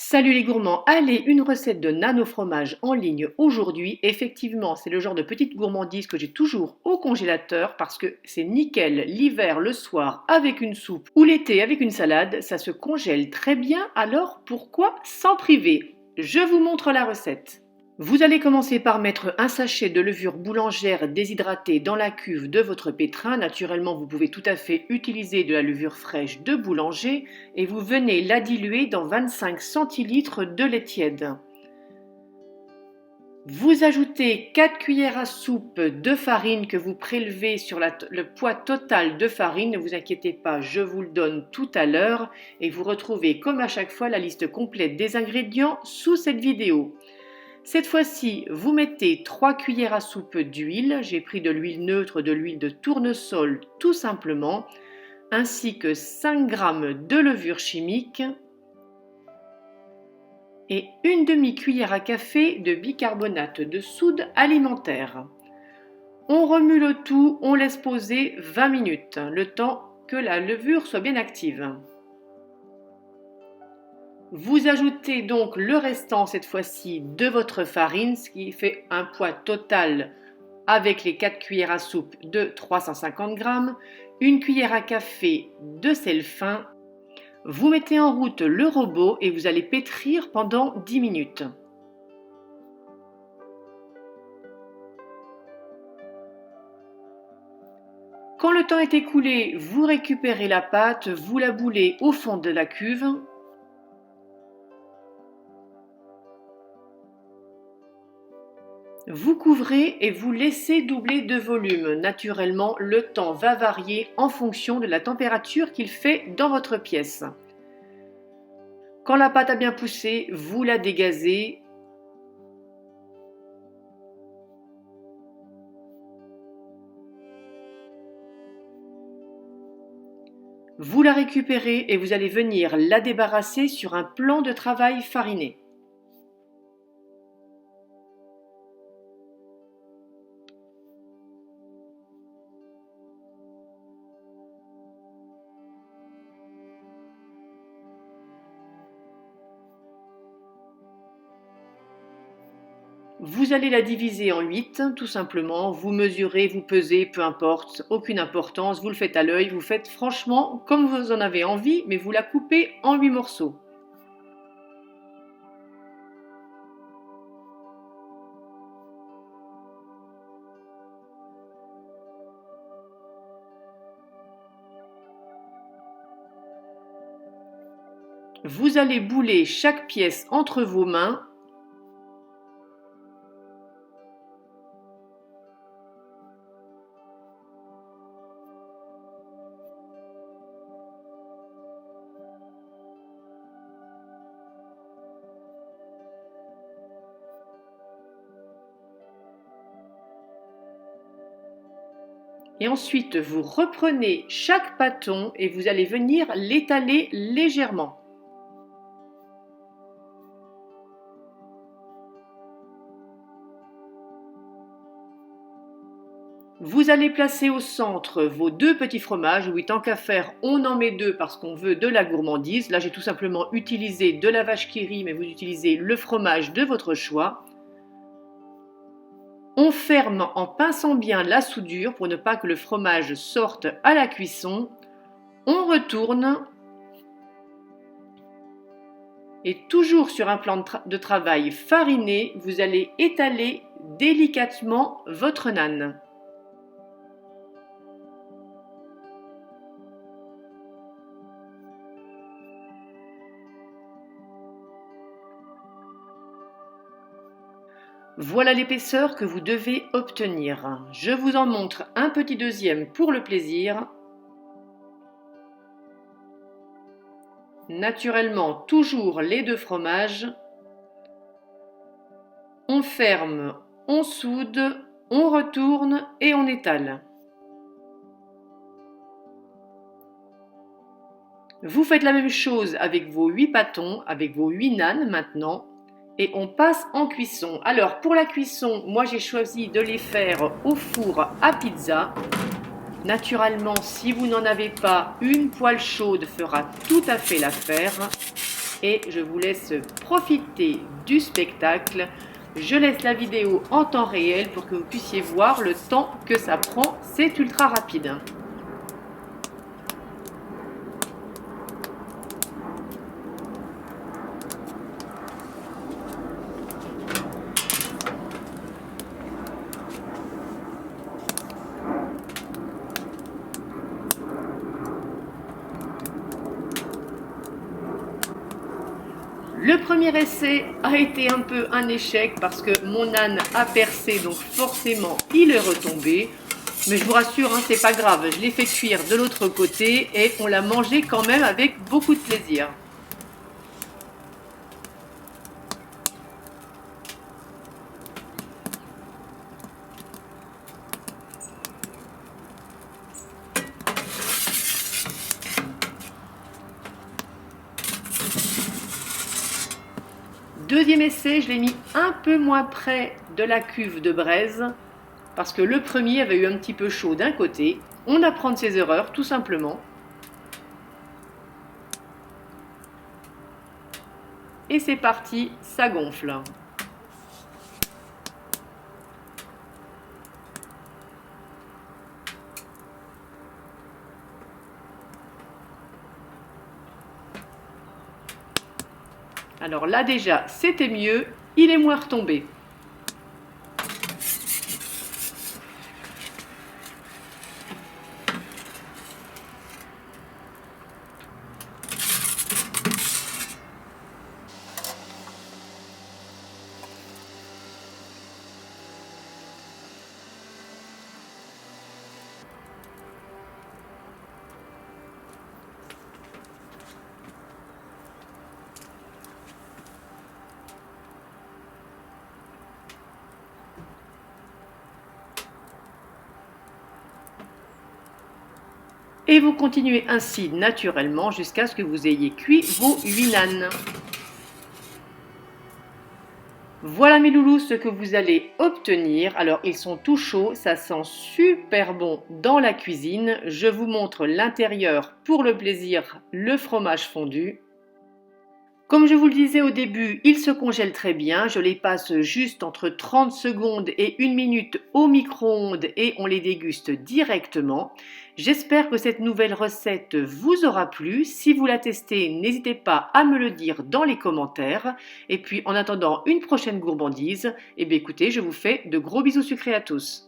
Salut les gourmands, allez, une recette de nano fromage en ligne aujourd'hui. Effectivement, c'est le genre de petite gourmandise que j'ai toujours au congélateur parce que c'est nickel l'hiver, le soir avec une soupe ou l'été avec une salade, ça se congèle très bien, alors pourquoi s'en priver? Je vous montre la recette. Vous allez commencer par mettre un sachet de levure boulangère déshydratée dans la cuve de votre pétrin. Naturellement, vous pouvez tout à fait utiliser de la levure fraîche de boulanger et vous venez la diluer dans 25 centilitres de lait tiède. Vous ajoutez 4 cuillères à soupe de farine que vous prélevez sur le poids total de farine. Ne vous inquiétez pas, je vous le donne tout à l'heure et vous retrouvez comme à chaque fois la liste complète des ingrédients sous cette vidéo. Cette fois-ci, vous mettez 3 cuillères à soupe d'huile, j'ai pris de l'huile neutre, de l'huile de tournesol tout simplement, ainsi que 5 g de levure chimique et une demi-cuillère à café de bicarbonate de soude alimentaire. On remue le tout, on laisse poser 20 minutes, le temps que la levure soit bien active. Vous ajoutez donc le restant cette fois-ci de votre farine, ce qui fait un poids total avec les 4 cuillères à soupe de 350 g, une cuillère à café de sel fin. Vous mettez en route le robot et vous allez pétrir pendant 10 minutes. Quand le temps est écoulé, vous récupérez la pâte, vous la boulez au fond de la cuve. Vous couvrez et vous laissez doubler de volume. Naturellement, le temps va varier en fonction de la température qu'il fait dans votre pièce. Quand la pâte a bien poussé, vous la dégazez. Vous la récupérez et vous allez venir la débarrasser sur un plan de travail fariné. Vous allez la diviser en 8, tout simplement. Vous mesurez, vous pesez, peu importe, aucune importance. Vous le faites à l'œil, vous faites franchement comme vous en avez envie, mais vous la coupez en 8 morceaux. Vous allez bouler chaque pièce entre vos mains. Et ensuite, vous reprenez chaque pâton et vous allez venir l'étaler légèrement. Vous allez placer au centre vos deux petits fromages. Oui, tant qu'à faire, on en met deux parce qu'on veut de la gourmandise. Là, j'ai tout simplement utilisé de la vache qui rit, mais vous utilisez le fromage de votre choix. On ferme en pinçant bien la soudure pour ne pas que le fromage sorte à la cuisson. On retourne et toujours sur un plan de travail fariné, vous allez étaler délicatement votre nane. Voilà l'épaisseur que vous devez obtenir. Je vous en montre un petit deuxième pour le plaisir. Naturellement, toujours les deux fromages. On ferme, on soude, on retourne et on étale. Vous faites la même chose avec vos 8 pâtons, avec vos 8 nanes maintenant. Et on passe en cuisson. Alors pour la cuisson, moi j'ai choisi de les faire au four à pizza. Naturellement, si vous n'en avez pas, une poêle chaude fera tout à fait l'affaire. et je vous laisse profiter du spectacle. Je laisse la vidéo en temps réel pour que vous puissiez voir le temps que ça prend, c'est ultra rapide. Le premier essai a été un peu un échec parce que mon âne a percé, donc forcément il est retombé. Mais je vous rassure, hein, c'est pas grave, je l'ai fait cuire de l'autre côté et on l'a mangé quand même avec beaucoup de plaisir. Deuxième essai, je l'ai mis un peu moins près de la cuve de braise parce que le premier avait eu un petit peu chaud d'un côté. On apprend de ses erreurs tout simplement. Et c'est parti, ça gonfle. Alors là déjà, c'était mieux, il est moins retombé. Et vous continuez ainsi naturellement jusqu'à ce que vous ayez cuit vos 8 nanes. Voilà mes loulous ce que vous allez obtenir. Alors ils sont tout chauds, ça sent super bon dans la cuisine. Je vous montre l'intérieur pour le plaisir, le fromage fondu. Comme je vous le disais au début, ils se congèlent très bien. Je les passe juste entre 30 secondes et 1 minute au micro-ondes et on les déguste directement. J'espère que cette nouvelle recette vous aura plu. Si vous la testez, n'hésitez pas à me le dire dans les commentaires. Et puis en attendant une prochaine gourmandise, eh bien écoutez, je vous fais de gros bisous sucrés à tous.